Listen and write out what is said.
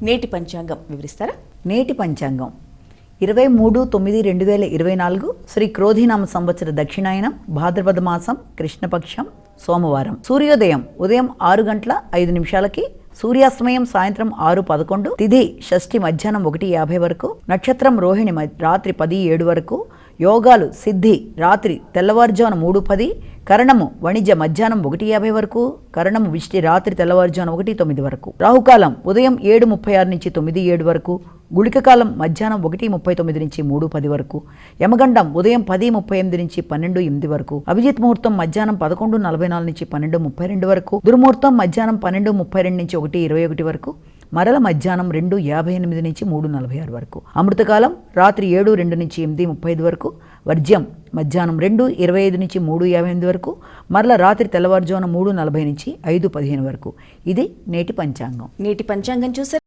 నేటి పంచాంగం వివరిస్తారా? నేటి పంచాంగం 23/9/2024 శ్రీ క్రోధినామ సంవత్సర దక్షిణాయనం భాద్రపద మాసం కృష్ణపక్షం సోమవారం. సూర్యోదయం ఉదయం 6:05 సూర్యాస్తమయం సాయంత్రం 6:11, తిథి షష్ఠి మధ్యాహ్నం 1:50 వరకు, నక్షత్రం రోహిణి రాత్రి 10:07 వరకు, యోగాలు సిద్ధి రాత్రి తెల్లవారుజామున 3:10, కరణము వణిజ మధ్యాహ్నం 1:50 వరకు, కరణము విష్టి రాత్రి తెల్లవారుజామున 1:09 వరకు, రాహుకాలం ఉదయం 7:36 నుంచి 9:07 వరకు, గుళికకాలం మధ్యాహ్నం 1:39 నుంచి 3:10 వరకు, యమగండం ఉదయం 10:38 నుంచి 12:08 వరకు, అభిజిత్ ముహూర్తం మధ్యాహ్నం 11:44 నుంచి 12:32 వరకు, దుర్ముహూర్తం మధ్యాహ్నం 12:32 నుంచి 1:21 వరకు, మరల మధ్యాహ్నం 2:58 నుంచి 3:46 వరకు, అమృతకాలం రాత్రి 7:02 నుంచి 8:35 వరకు, వర్జ్యం మధ్యాహ్నం 2:25 నుంచి 3:58 వరకు, మరల రాత్రి తెల్లవారుజామున 3:40 నుంచి 5:15 వరకు. ఇది నేటి పంచాంగం. నేటి పంచాంగం చూసారు.